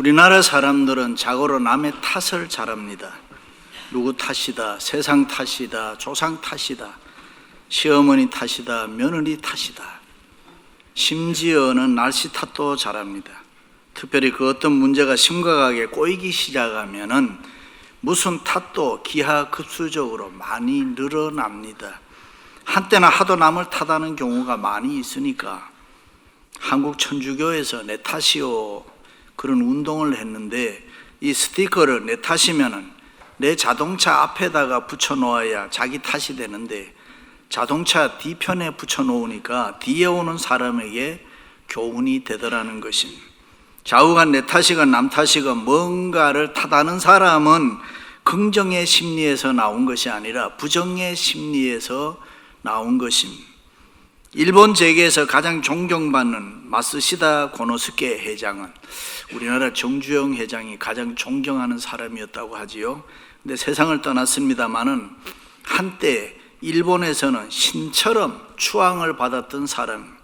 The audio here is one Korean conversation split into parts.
우리나라 사람들은 자고로 남의 탓을 잘합니다. 누구 탓이다, 세상 탓이다, 조상 탓이다, 시어머니 탓이다, 며느리 탓이다. 심지어는 날씨 탓도 잘합니다. 특별히 그 어떤 문제가 심각하게 꼬이기 시작하면은 무슨 탓도 기하급수적으로 많이 늘어납니다. 한때는 하도 남을 탓하는 경우가 많이 있으니까 한국 천주교에서 내 탓이요 그런 운동을 했는데, 이 스티커를 내 탓이면은 내 자동차 앞에다가 붙여 놓아야 자기 탓이 되는데, 자동차 뒤편에 붙여 놓으니까 뒤에 오는 사람에게 교훈이 되더라는 것입니다. 좌우간 내 탓이건 남 탓이건 뭔가를 탓하는 사람은 긍정의 심리에서 나온 것이 아니라 부정의 심리에서 나온 것입니다. 일본 재계에서 가장 존경받는 마쓰시다 고노스케 회장은 우리나라 정주영 회장이 가장 존경하는 사람이었다고 하지요. 근데 세상을 떠났습니다마는 한때 일본에서는 신처럼 추앙을 받았던 사람.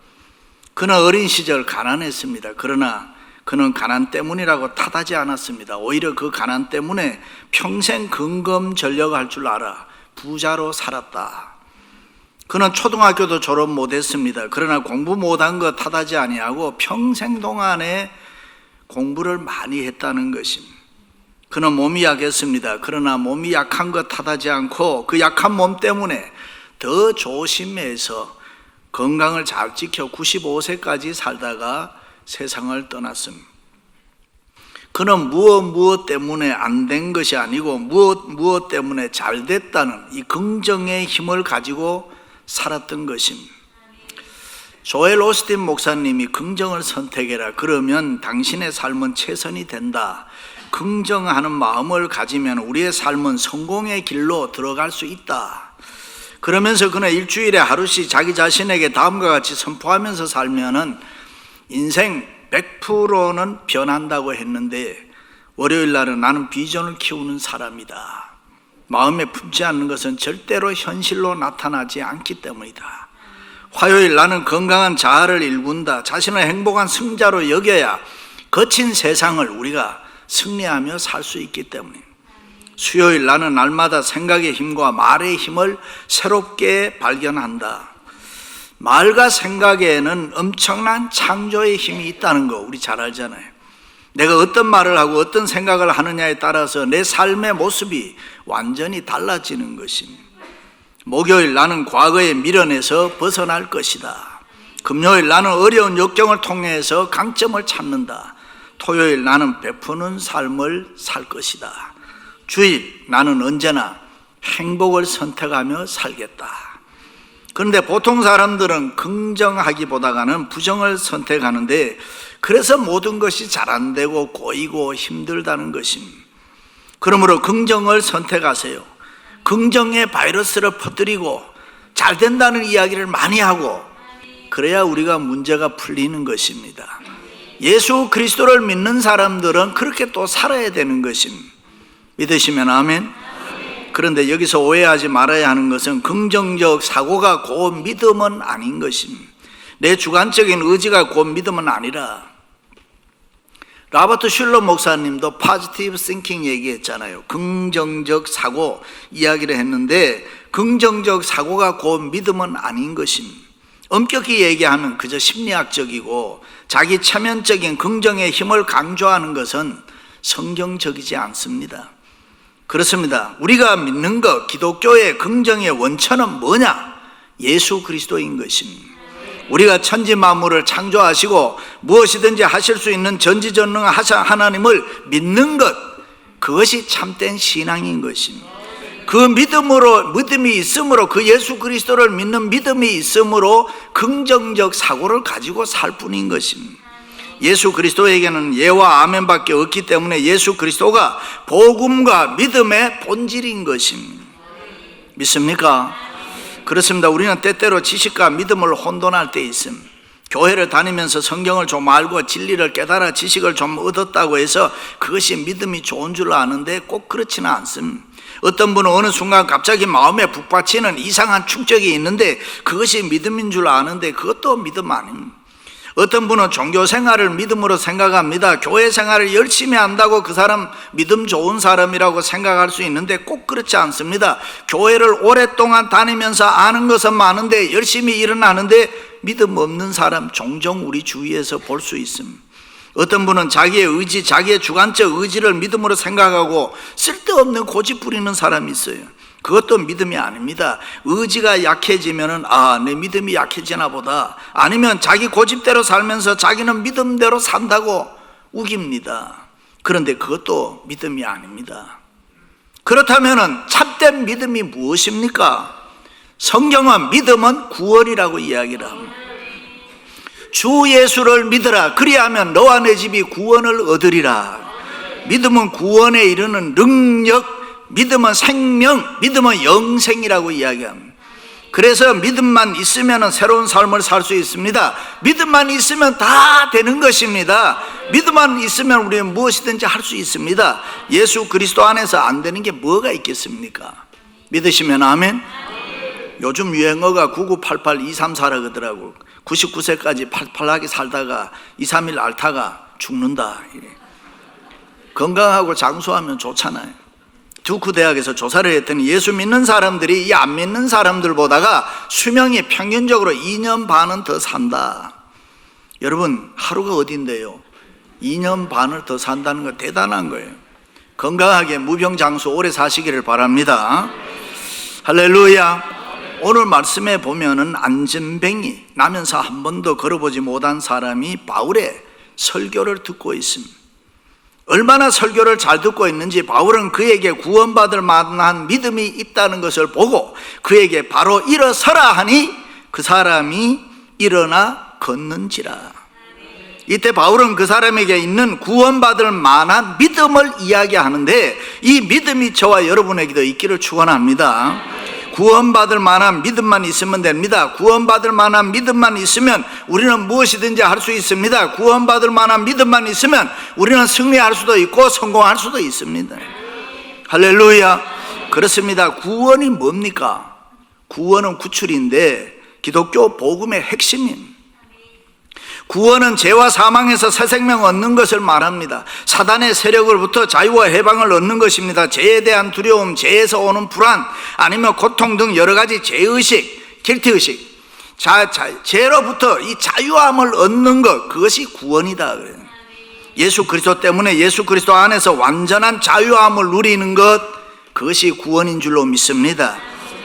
그는 어린 시절 가난했습니다. 그러나 그는 가난 때문이라고 탓하지 않았습니다. 오히려 그 가난 때문에 평생 근검절약할 줄 알아 부자로 살았다. 그는 초등학교도 졸업 못했습니다. 그러나 공부 못한 거 탓하지 아니하고 평생 동안에 공부를 많이 했다는 것입니다. 그는 몸이 약했습니다. 그러나 몸이 약한 거 탓하지 않고 그 약한 몸 때문에 더 조심해서 건강을 잘 지켜 95세까지 살다가 세상을 떠났습니다. 그는 무엇 때문에 안 된 것이 아니고 무엇 때문에 잘 됐다는 이 긍정의 힘을 가지고 살았던 것입니다. 조엘 오스틴 목사님이 긍정을 선택해라, 그러면 당신의 삶은 최선이 된다, 긍정하는 마음을 가지면 우리의 삶은 성공의 길로 들어갈 수 있다. 그러면서 그는 일주일에 하루씩 자기 자신에게 다음과 같이 선포하면서 살면은 인생 100%는 변한다고 했는데, 월요일 날은 나는 비전을 키우는 사람이다. 마음에 품지 않는 것은 절대로 현실로 나타나지 않기 때문이다. 화요일 나는 건강한 자아를 일군다. 자신을 행복한 승자로 여겨야 거친 세상을 우리가 승리하며 살 수 있기 때문에. 수요일 나는 날마다 생각의 힘과 말의 힘을 새롭게 발견한다. 말과 생각에는 엄청난 창조의 힘이 있다는 거 우리 잘 알잖아요. 내가 어떤 말을 하고 어떤 생각을 하느냐에 따라서 내 삶의 모습이 완전히 달라지는 것입니다. 목요일 나는 과거의 미련에서 벗어날 것이다. 금요일 나는 어려운 역경을 통해서 강점을 찾는다. 토요일 나는 베푸는 삶을 살 것이다. 주일 나는 언제나 행복을 선택하며 살겠다. 그런데 보통 사람들은 긍정하기보다는 부정을 선택하는데, 그래서 모든 것이 잘 안 되고 꼬이고 힘들다는 것입니다. 그러므로 긍정을 선택하세요. 긍정의 바이러스를 퍼뜨리고 잘 된다는 이야기를 많이 하고, 그래야 우리가 문제가 풀리는 것입니다. 예수 그리스도를 믿는 사람들은 그렇게 또 살아야 되는 것입니다. 믿으시면 아멘. 그런데 여기서 오해하지 말아야 하는 것은 긍정적 사고가 곧 믿음은 아닌 것입니다. 내 주관적인 의지가 곧 믿음은 아니라, 라버트 슐러 목사님도 포지티브 싱킹 얘기했잖아요. 긍정적 사고 이야기를 했는데, 긍정적 사고가 곧 믿음은 아닌 것입니다. 엄격히 얘기하면 그저 심리학적이고 자기 체면적인 긍정의 힘을 강조하는 것은 성경적이지 않습니다. 그렇습니다. 우리가 믿는 것, 기독교의 긍정의 원천은 뭐냐? 예수 그리스도인 것입니다. 우리가 천지 만물을 창조하시고 무엇이든지 하실 수 있는 전지전능하신 하나님을 믿는 것, 그것이 참된 신앙인 것입니다. 그 믿음이 있으므로, 그 예수 그리스도를 믿는 믿음이 있으므로 긍정적 사고를 가지고 살 뿐인 것입니다. 예수 그리스도에게는 예와 아멘밖에 없기 때문에 예수 그리스도가 복음과 믿음의 본질인 것입니다. 믿습니까? 그렇습니다. 우리는 때때로 지식과 믿음을 혼돈할 때 있습니다. 교회를 다니면서 성경을 좀 알고 진리를 깨달아 지식을 좀 얻었다고 해서 그것이 믿음이 좋은 줄 아는데 꼭 그렇지는 않습니다. 어떤 분은 어느 순간 갑자기 마음에 북받치는 이상한 충격이 있는데 그것이 믿음인 줄 아는데 그것도 믿음 아닙니다. 어떤 분은 종교 생활을 믿음으로 생각합니다. 교회 생활을 열심히 한다고 그 사람 믿음 좋은 사람이라고 생각할 수 있는데 꼭 그렇지 않습니다. 교회를 오랫동안 다니면서 아는 것은 많은데 열심히 일어나는데 믿음 없는 사람 종종 우리 주위에서 볼 수 있습니다. 어떤 분은 자기의 의지, 자기의 주관적 의지를 믿음으로 생각하고 쓸데없는 고집 부리는 사람이 있어요. 그것도 믿음이 아닙니다. 의지가 약해지면은 내 믿음이 약해지나 보다. 아니면 자기 고집대로 살면서 자기는 믿음대로 산다고 우깁니다. 그런데 그것도 믿음이 아닙니다. 그렇다면은 참된 믿음이 무엇입니까? 성경은 믿음은 구원이라고 이야기를 합니다. 주 예수를 믿으라. 그리하면 너와 내 집이 구원을 얻으리라. 믿음은 구원에 이르는 능력, 믿음은 생명, 믿음은 영생이라고 이야기합니다. 그래서 믿음만 있으면 새로운 삶을 살 수 있습니다. 믿음만 있으면 다 되는 것입니다. 믿음만 있으면 우리는 무엇이든지 할 수 있습니다. 예수 그리스도 안에서 안 되는 게 뭐가 있겠습니까? 믿으시면 아멘. 요즘 유행어가 9988 234라 그러더라고. 99세까지 팔팔하게 살다가 2, 3일 앓다가 죽는다. 건강하고 장수하면 좋잖아요. 두크 대학에서 조사를 했더니 예수 믿는 사람들이 이 안 믿는 사람들보다가 수명이 평균적으로 2년 반은 더 산다. 여러분, 하루가 어딘데요? 2년 반을 더 산다는 거 대단한 거예요. 건강하게 무병장수 오래 사시기를 바랍니다. 할렐루야. 오늘 말씀에 보면은 안전뱅이 나면서 한 번도 걸어보지 못한 사람이 바울의 설교를 듣고 있습니다. 얼마나 설교를 잘 듣고 있는지 바울은 그에게 구원받을 만한 믿음이 있다는 것을 보고 그에게 바로 일어서라 하니 그 사람이 일어나 걷는지라. 이때 바울은 그 사람에게 있는 구원받을 만한 믿음을 이야기하는데 이 믿음이 저와 여러분에게도 있기를 축원합니다. 구원받을 만한 믿음만 있으면 됩니다. 구원받을 만한 믿음만 있으면 우리는 무엇이든지 할 수 있습니다. 구원받을 만한 믿음만 있으면 우리는 승리할 수도 있고 성공할 수도 있습니다. 할렐루야. 그렇습니다. 구원이 뭡니까? 구원은 구출인데 기독교 복음의 핵심입니다. 구원은 죄와 사망에서 새 생명 얻는 것을 말합니다. 사단의 세력으로부터 자유와 해방을 얻는 것입니다. 죄에 대한 두려움, 죄에서 오는 불안, 아니면 고통 등 여러 가지 죄의식, 길티의식, 죄로부터 이 자유함을 얻는 것, 그것이 구원이다 그래요. 예수 그리스도 때문에 예수 그리스도 안에서 완전한 자유함을 누리는 것, 그것이 구원인 줄로 믿습니다.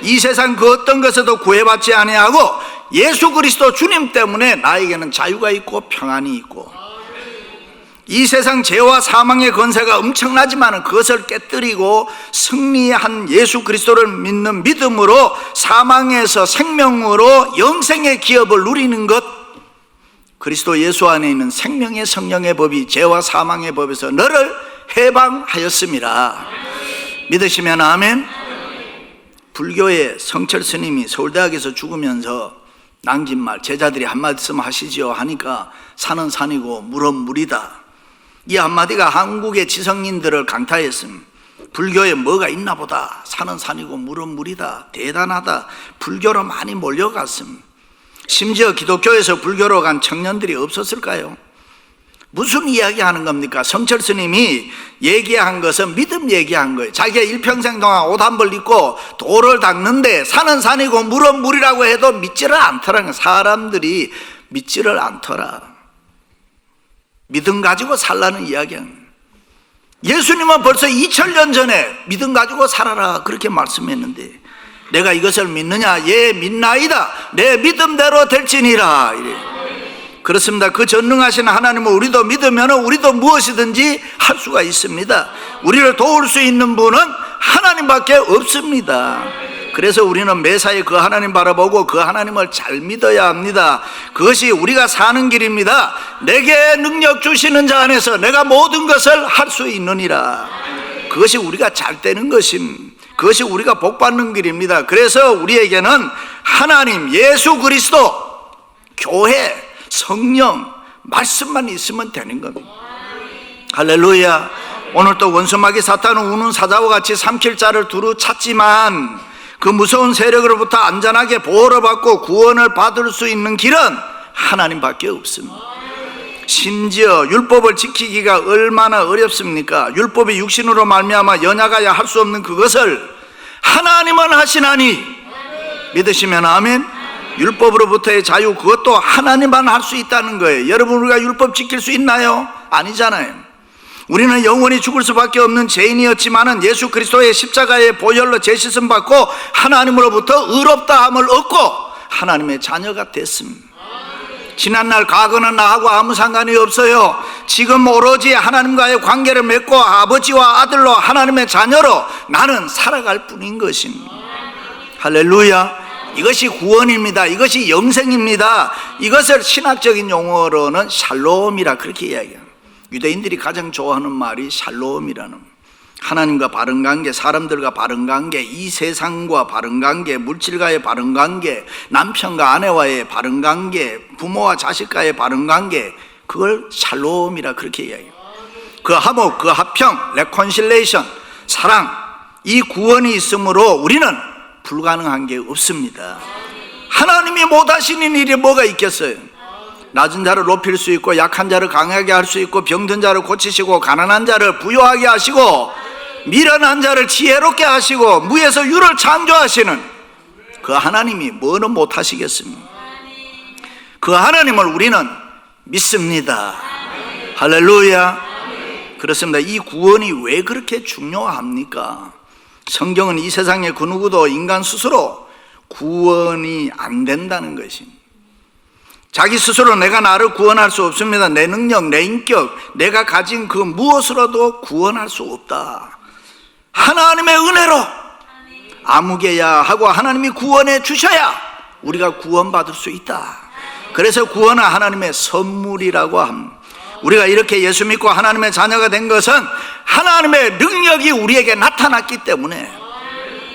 이 세상 그 어떤 것에도 구애받지 아니하고 예수 그리스도 주님 때문에 나에게는 자유가 있고 평안이 있고, 이 세상 죄와 사망의 권세가 엄청나지만 그것을 깨뜨리고 승리한 예수 그리스도를 믿는 믿음으로 사망에서 생명으로 영생의 기업을 누리는 것, 그리스도 예수 안에 있는 생명의 성령의 법이 죄와 사망의 법에서 너를 해방하였습니다. 믿으시면 아멘. 불교의 성철 스님이 서울대학에서 죽으면서 남긴 말, 제자들이 한 말씀 하시지요 하니까 산은 산이고 물은 물이다. 이 한마디가 한국의 지성인들을 강타했습니다. 불교에 뭐가 있나 보다. 산은 산이고 물은 물이다. 대단하다. 불교로 많이 몰려갔습니다. 심지어 기독교에서 불교로 간 청년들이 없었을까요? 무슨 이야기 하는 겁니까? 성철 스님이 얘기한 것은 믿음 얘기한 거예요. 자기가 일평생 동안 옷 한 벌 입고 돌을 닦는데 산은 산이고 물은 물이라고 해도 믿지를 않더라는 거예요. 사람들이 믿지를 않더라. 믿음 가지고 살라는 이야기는, 예수님은 벌써 2000년 전에 믿음 가지고 살아라 그렇게 말씀했는데 내가 이것을 믿느냐? 예, 믿나이다. 내 믿음대로 될지니라. 이래. 그렇습니다. 그 전능하신 하나님을 우리도 믿으면 우리도 무엇이든지 할 수가 있습니다. 우리를 도울 수 있는 분은 하나님밖에 없습니다. 그래서 우리는 매사에 그 하나님 바라보고 그 하나님을 잘 믿어야 합니다. 그것이 우리가 사는 길입니다. 내게 능력 주시는 자 안에서 내가 모든 것을 할 수 있느니라. 그것이 우리가 잘 되는 것입니다. 그것이 우리가 복받는 길입니다. 그래서 우리에게는 하나님, 예수 그리스도, 교회, 성령, 말씀만 있으면 되는 겁니다. 할렐루야. 오늘 또 원수마귀 사탄은 우는 사자와 같이 삼킬 자를 두루 찾지만 그 무서운 세력으로부터 안전하게 보호를 받고 구원을 받을 수 있는 길은 하나님밖에 없습니다. 심지어 율법을 지키기가 얼마나 어렵습니까? 율법이 육신으로 말미암아 연약하여 할 수 없는 그것을 하나님은 하시나니 믿으시면 아멘. 율법으로부터의 자유, 그것도 하나님만 할 수 있다는 거예요. 여러분, 우리가 율법 지킬 수 있나요? 아니잖아요. 우리는 영원히 죽을 수밖에 없는 죄인이었지만은 예수 그리스도의 십자가의 보혈로 죄씻음 받고 하나님으로부터 의롭다함을 얻고 하나님의 자녀가 됐습니다. 지난날 과거는 나하고 아무 상관이 없어요. 지금 오로지 하나님과의 관계를 맺고 아버지와 아들로 하나님의 자녀로 나는 살아갈 뿐인 것입니다. 할렐루야. 이것이 구원입니다. 이것이 영생입니다. 이것을 신학적인 용어로는 샬롬이라 그렇게 이야기합니다. 유대인들이 가장 좋아하는 말이 샬롬이라는, 하나님과 바른 관계, 사람들과 바른 관계, 이 세상과 바른 관계, 물질과의 바른 관계, 남편과 아내와의 바른 관계, 부모와 자식과의 바른 관계, 그걸 샬롬이라 그렇게 이야기해요. 그 화목, 그 합평, 레콘실레이션, 사랑, 이 구원이 있으므로 우리는 불가능한 게 없습니다. 하나님이 못하시는 일이 뭐가 있겠어요? 낮은 자를 높일 수 있고, 약한 자를 강하게 할 수 있고, 병든 자를 고치시고, 가난한 자를 부유하게 하시고, 미련한 자를 지혜롭게 하시고, 무에서 유를 창조하시는 그 하나님이 뭐는 못하시겠습니까? 그 하나님을 우리는 믿습니다. 할렐루야. 그렇습니다. 이 구원이 왜 그렇게 중요합니까? 성경은 이 세상의 그 누구도 인간 스스로 구원이 안 된다는 것입니다. 자기 스스로 내가 나를 구원할 수 없습니다. 내 능력, 내 인격, 내가 가진 그 무엇으로도 구원할 수 없다. 하나님의 은혜로 아무개야 하고 하나님이 구원해 주셔야 우리가 구원받을 수 있다. 그래서 구원은 하나님의 선물이라고 합니다. 우리가 이렇게 예수 믿고 하나님의 자녀가 된 것은 하나님의 능력이 우리에게 나타났기 때문에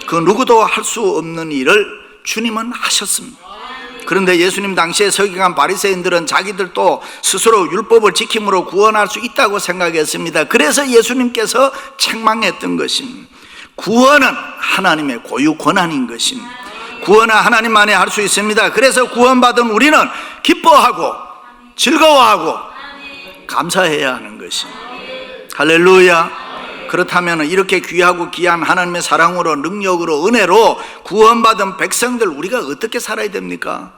그 누구도 할 수 없는 일을 주님은 하셨습니다. 그런데 예수님 당시에 서기관 바리새인들은 자기들도 스스로 율법을 지킴으로 구원할 수 있다고 생각했습니다. 그래서 예수님께서 책망했던 것입니다. 구원은 하나님의 고유 권한인 것입니다. 구원은 하나님만이 할 수 있습니다. 그래서 구원받은 우리는 기뻐하고 즐거워하고 감사해야 하는 것입니다. 할렐루야. 그렇다면 이렇게 귀하고 귀한 하나님의 사랑으로, 능력으로, 은혜로 구원받은 백성들, 우리가 어떻게 살아야 됩니까?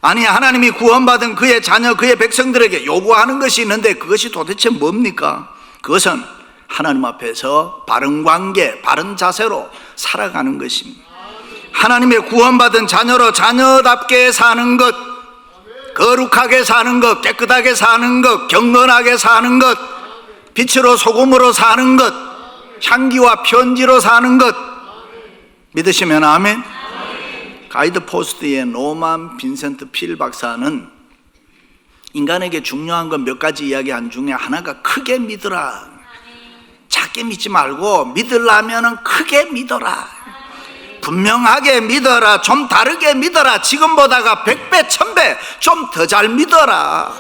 아니, 하나님이 구원받은 그의 자녀, 그의 백성들에게 요구하는 것이 있는데 그것이 도대체 뭡니까? 그것은 하나님 앞에서 바른 관계, 바른 자세로 살아가는 것입니다. 하나님의 구원받은 자녀로 자녀답게 사는 것, 거룩하게 사는 것, 깨끗하게 사는 것, 경건하게 사는 것, 빛으로 소금으로 사는 것, 향기와 편지로 사는 것, 믿으시면 아멘. 가이드 포스트의 노만 빈센트 필 박사는 인간에게 중요한 건 몇 가지 이야기한 중에 하나가 크게 믿으라. 작게 믿지 말고 믿으려면 크게 믿어라. 분명하게 믿어라. 좀 다르게 믿어라. 지금보다가 100배, 1000배 좀 더 잘 믿어라.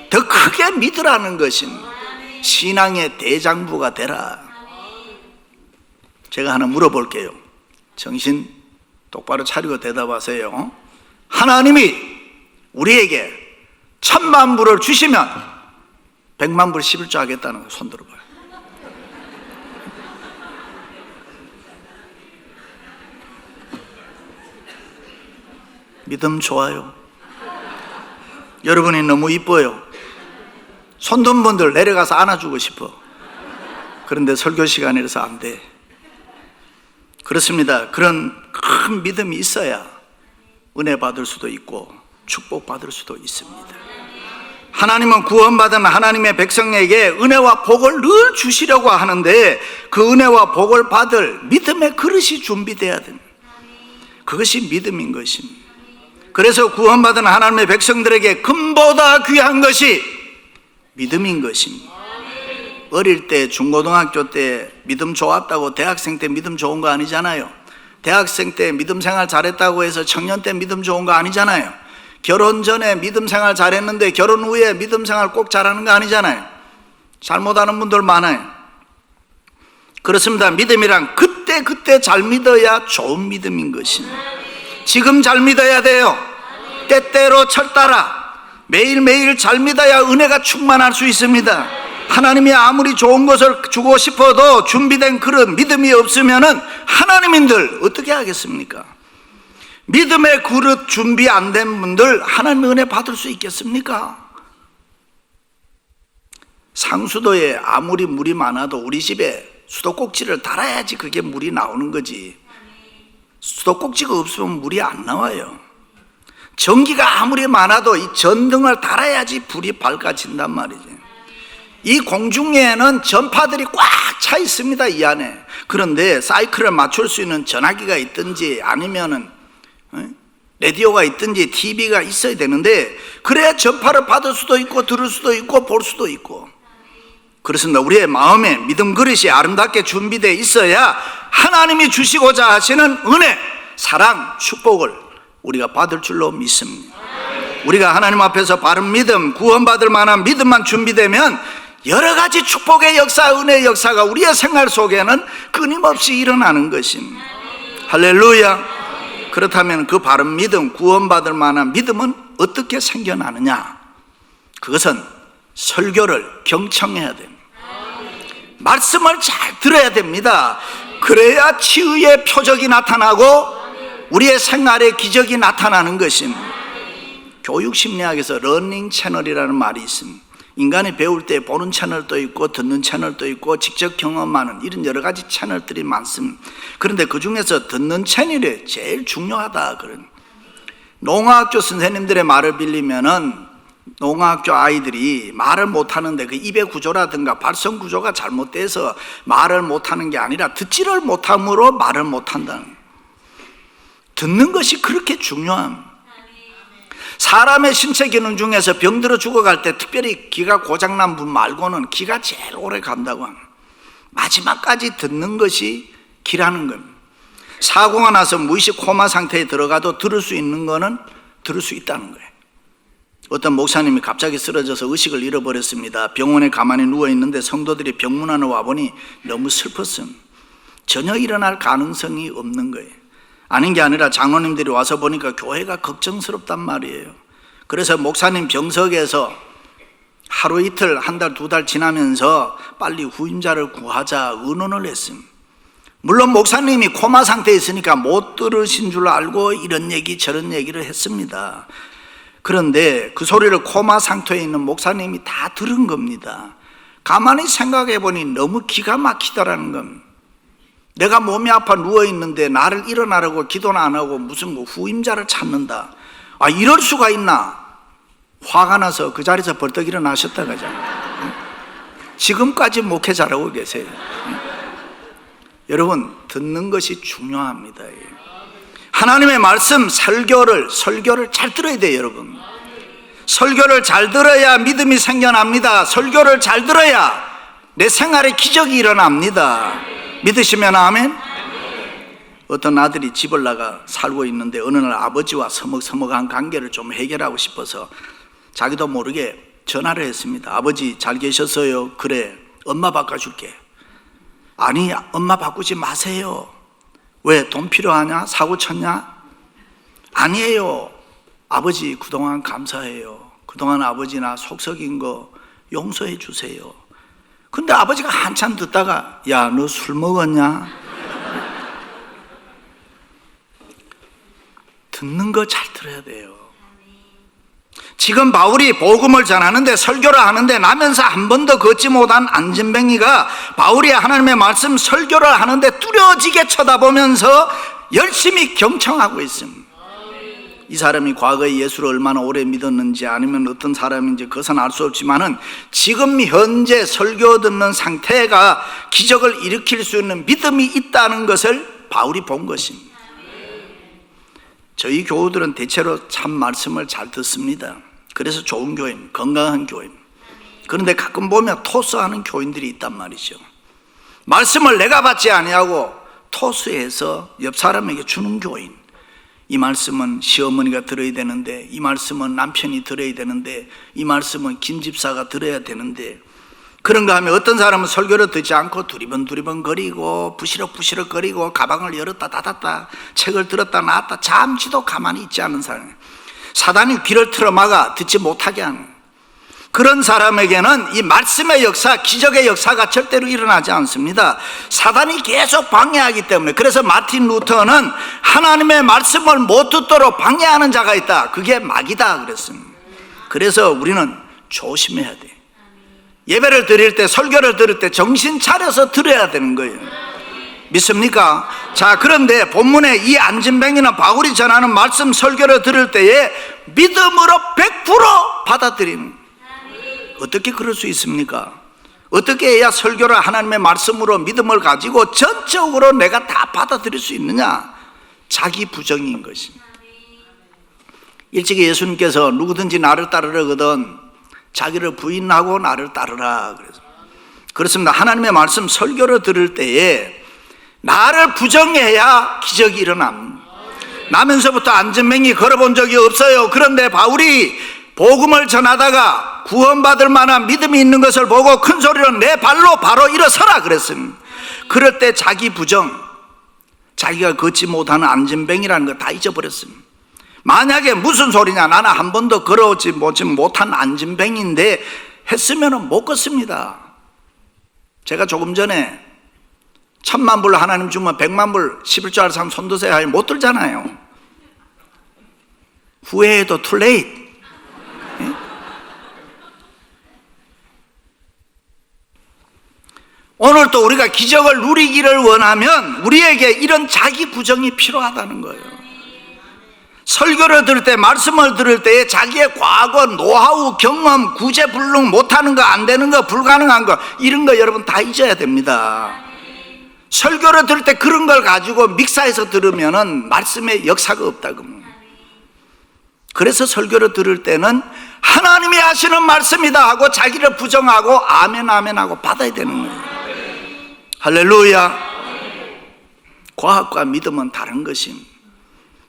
더 크게 믿으라는 것입니다. 신앙의 대장부가 되라. 제가 하나 물어볼게요. 정신 똑바로 차리고 대답하세요. 하나님이 우리에게 1000만 불을 주시면 100만 불 11조 하겠다는 거 손 들어봐요. 믿음 좋아요. 여러분이 너무 이뻐요. 손든 분들 내려가서 안아주고 싶어. 그런데 설교 시간이라서 안 돼. 그렇습니다. 그런 큰 믿음이 있어야 은혜 받을 수도 있고 축복 받을 수도 있습니다. 하나님은 구원받은 하나님의 백성에게 은혜와 복을 늘 주시려고 하는데 그 은혜와 복을 받을 믿음의 그릇이 준비돼야 됩니다. 그것이 믿음인 것입니다. 그래서 구원받은 하나님의 백성들에게 금보다 귀한 것이 믿음인 것입니다. 어릴 때 중고등학교 때 믿음 좋았다고 대학생 때 믿음 좋은 거 아니잖아요. 대학생 때 믿음 생활 잘했다고 해서 청년 때 믿음 좋은 거 아니잖아요. 결혼 전에 믿음 생활 잘했는데 결혼 후에 믿음 생활 꼭 잘하는 거 아니잖아요. 잘못하는 분들 많아요. 그렇습니다. 믿음이란 그때 잘 믿어야 좋은 믿음인 것입니다. 지금 잘 믿어야 돼요. 때때로 철 따라 매일매일 잘 믿어야 은혜가 충만할 수 있습니다. 하나님이 아무리 좋은 것을 주고 싶어도 준비된 그런 믿음이 없으면 하나님인들 어떻게 하겠습니까? 믿음의 그릇 준비 안 된 분들 하나님의 은혜 받을 수 있겠습니까? 상수도에 아무리 물이 많아도 우리 집에 수도꼭지를 달아야지 그게 물이 나오는 거지. 수도꼭지가 없으면 물이 안 나와요. 전기가 아무리 많아도 이 전등을 달아야지 불이 밝아진단 말이지. 이 공중에는 전파들이 꽉 차 있습니다, 이 안에. 그런데 사이클을 맞출 수 있는 전화기가 있든지 아니면은 라디오가 있든지 TV가 있어야 되는데, 그래야 전파를 받을 수도 있고 들을 수도 있고 볼 수도 있고. 그렇습니다. 우리의 마음에 믿음 그릇이 아름답게 준비되어 있어야 하나님이 주시고자 하시는 은혜, 사랑, 축복을 우리가 받을 줄로 믿습니다. 우리가 하나님 앞에서 바른 믿음, 구원받을 만한 믿음만 준비되면 여러 가지 축복의 역사, 은혜의 역사가 우리의 생활 속에는 끊임없이 일어나는 것입니다. 할렐루야. 그렇다면 그 바른 믿음, 구원받을 만한 믿음은 어떻게 생겨나느냐? 그것은 설교를 경청해야 됩니다. 말씀을 잘 들어야 됩니다. 그래야 치유의 표적이 나타나고 우리의 생활에 기적이 나타나는 것입니다. 교육심리학에서 러닝 채널이라는 말이 있습니다. 인간이 배울 때 보는 채널도 있고 듣는 채널도 있고 직접 경험하는 이런 여러 가지 채널들이 많습니다. 그런데 그 중에서 듣는 채널이 제일 중요하다. 그런 농아학교 선생님들의 말을 빌리면은 농아학교 아이들이 말을 못하는데 그 입의 구조라든가 발성 구조가 잘못돼서 말을 못하는 게 아니라 듣지를 못함으로 말을 못한다는 거예요. 듣는 것이 그렇게 중요합니다. 사람의 신체 기능 중에서 병들어 죽어갈 때 특별히 귀가 고장난 분 말고는 귀가 제일 오래 간다고 합니다. 마지막까지 듣는 것이 귀라는 겁니다. 사고가 나서 무의식 코마 상태에 들어가도 들을 수 있는 거는 들을 수 있다는 거예요. 어떤 목사님이 갑자기 쓰러져서 의식을 잃어버렸습니다. 병원에 가만히 누워있는데 성도들이 병문안에 와보니 너무 슬펐습니다. 전혀 일어날 가능성이 없는 거예요. 아닌 게 아니라 장로님들이 와서 보니까 교회가 걱정스럽단 말이에요. 그래서 목사님 병석에서 하루 이틀, 한 달, 두 달 지나면서 빨리 후임자를 구하자 의논을 했습니다. 물론 목사님이 코마 상태에 있으니까 못 들으신 줄 알고 이런 얘기 저런 얘기를 했습니다. 그런데 그 소리를 코마 상태에 있는 목사님이 다 들은 겁니다. 가만히 생각해 보니 너무 기가 막히더라는 겁니다. 내가 몸이 아파 누워있는데 나를 일어나라고 기도는 안 하고 무슨 후임자를 찾는다. 아, 이럴 수가 있나? 화가 나서 그 자리에서 벌떡 일어나셨다 가잖아요. 지금까지 목회 잘하고 계세요. 여러분, 듣는 것이 중요합니다. 하나님의 말씀 설교를 잘 들어야 돼요, 여러분. 설교를 잘 들어야 믿음이 생겨납니다. 설교를 잘 들어야 내 생활에 기적이 일어납니다. 믿으시면 아멘? 어떤 아들이 집을 나가 살고 있는데 어느 날 아버지와 서먹서먹한 관계를 좀 해결하고 싶어서 자기도 모르게 전화를 했습니다. 아버지 잘 계셨어요? 그래, 엄마 바꿔줄게. 아니, 엄마 바꾸지 마세요. 왜? 돈 필요하냐? 사고 쳤냐? 아니에요. 아버지 그동안 감사해요. 그동안 아버지나 속썩인 거 용서해 주세요. 근데 아버지가 한참 듣다가 야, 너 술 먹었냐? 듣는 거 잘 들어야 돼요. 지금 바울이 복음을 전하는데 설교를 하는데 나면서 한 번도 걷지 못한 안진뱅이가 바울이 하나님의 말씀 설교를 하는데 뚜려지게 쳐다보면서 열심히 경청하고 있습니다. 이 사람이 과거에 예수를 얼마나 오래 믿었는지 아니면 어떤 사람인지 그것은 알 수 없지만은 지금 현재 설교 듣는 상태가 기적을 일으킬 수 있는 믿음이 있다는 것을 바울이 본 것입니다. 저희 교우들은 대체로 참 말씀을 잘 듣습니다. 그래서 좋은 교회입니다. 건강한 교회입니다. 그런데 가끔 보면 토스하는 교인들이 있단 말이죠. 말씀을 내가 받지 아니하고 토스해서 옆 사람에게 주는 교인. 이 말씀은 시어머니가 들어야 되는데, 이 말씀은 남편이 들어야 되는데, 이 말씀은 김 집사가 들어야 되는데, 그런가 하면 어떤 사람은 설교를 듣지 않고 두리번 거리고 부시럭부시럭 거리고 가방을 열었다 닫았다 책을 들었다 놨다 잠시도 가만히 있지 않은 사람이에요. 사단이 귀를 틀어막아 듣지 못하게 하는 그런 사람에게는 이 말씀의 역사, 기적의 역사가 절대로 일어나지 않습니다. 사단이 계속 방해하기 때문에. 그래서 마틴 루터는 하나님의 말씀을 못 듣도록 방해하는 자가 있다. 그게 마귀다 그랬습니다. 그래서 우리는 조심해야 돼. 예배를 드릴 때, 설교를 들을 때 정신 차려서 들어야 되는 거예요. 믿습니까? 자, 그런데 본문에 이 안진뱅이는 바울이 전하는 말씀 설교를 들을 때에 믿음으로 100% 받아들이는. 어떻게 그럴 수 있습니까? 어떻게 해야 설교를 하나님의 말씀으로 믿음을 가지고 전적으로 내가 다 받아들일 수 있느냐? 자기 부정인 것입니다. 일찍이 예수님께서 누구든지 나를 따르려거든 자기를 부인하고 나를 따르라 그래서 그렇습니다. 하나님의 말씀 설교를 들을 때에 나를 부정해야 기적이 일어납니다. 나면서부터 안진뱅이 걸어본 적이 없어요. 그런데 바울이 복음을 전하다가 구원받을 만한 믿음이 있는 것을 보고 큰 소리로 내 발로 바로 일어서라 그랬습니다. 그럴 때 자기 부정, 자기가 걷지 못하는 안진뱅이라는 거 다 잊어버렸습니다. 만약에 무슨 소리냐, 나는 한 번도 걸어오지 못한 안진뱅인데 했으면 못 걷습니다. 제가 조금 전에 1000만 불 하나님 주면 100만 불 11조 사람 손 드세요 하면 못 들잖아요. 후회해도 too late. 오늘 또 우리가 기적을 누리기를 원하면 우리에게 이런 자기 부정이 필요하다는 거예요. 설교를 들을 때, 말씀을 들을 때에 자기의 과거, 노하우, 경험, 구제불능 못하는 거, 안 되는 거, 불가능한 거, 이런 거 여러분 다 잊어야 됩니다. 설교를 들을 때 그런 걸 가지고 믹사해서 들으면은 말씀의 역사가 없다고. 그래서 설교를 들을 때는 하나님이 하시는 말씀이다 하고 자기를 부정하고 아멘 아멘 하고 받아야 되는 거예요. 할렐루야. 과학과 믿음은 다른 것입니다.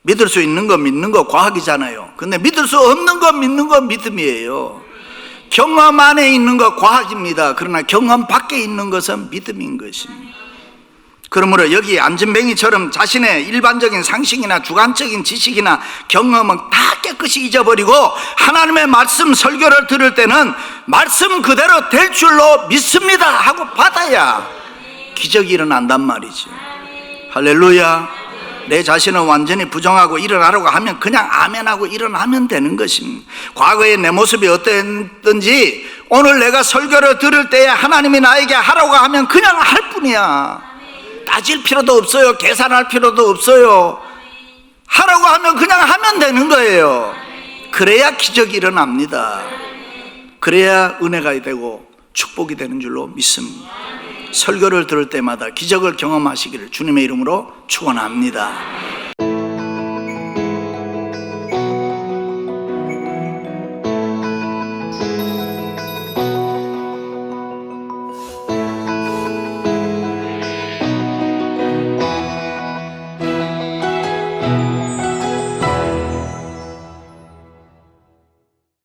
믿을 수 있는 거 믿는 거 과학이잖아요. 근데 믿을 수 없는 거 믿는 거 믿음이에요. 경험 안에 있는 거 과학입니다. 그러나 경험 밖에 있는 것은 믿음인 것입니다. 그러므로 여기 안진뱅이처럼 자신의 일반적인 상식이나 주관적인 지식이나 경험은 다 깨끗이 잊어버리고 하나님의 말씀 설교를 들을 때는 말씀 그대로 될 줄로 믿습니다 하고 받아야 기적이 일어난단 말이죠. 할렐루야. 내 자신을 완전히 부정하고 일어나라고 하면 그냥 아멘하고 일어나면 되는 것입니다. 과거의 내 모습이 어땠든지 오늘 내가 설교를 들을 때에 하나님이 나에게 하라고 하면 그냥 할 뿐이야. 따질 필요도 없어요. 계산할 필요도 없어요. 하라고 하면 그냥 하면 되는 거예요. 그래야 기적이 일어납니다. 그래야 은혜가 되고 축복이 되는 줄로 믿습니다. 설교를 들을 때마다 기적을 경험하시기를 주님의 이름으로 축원합니다.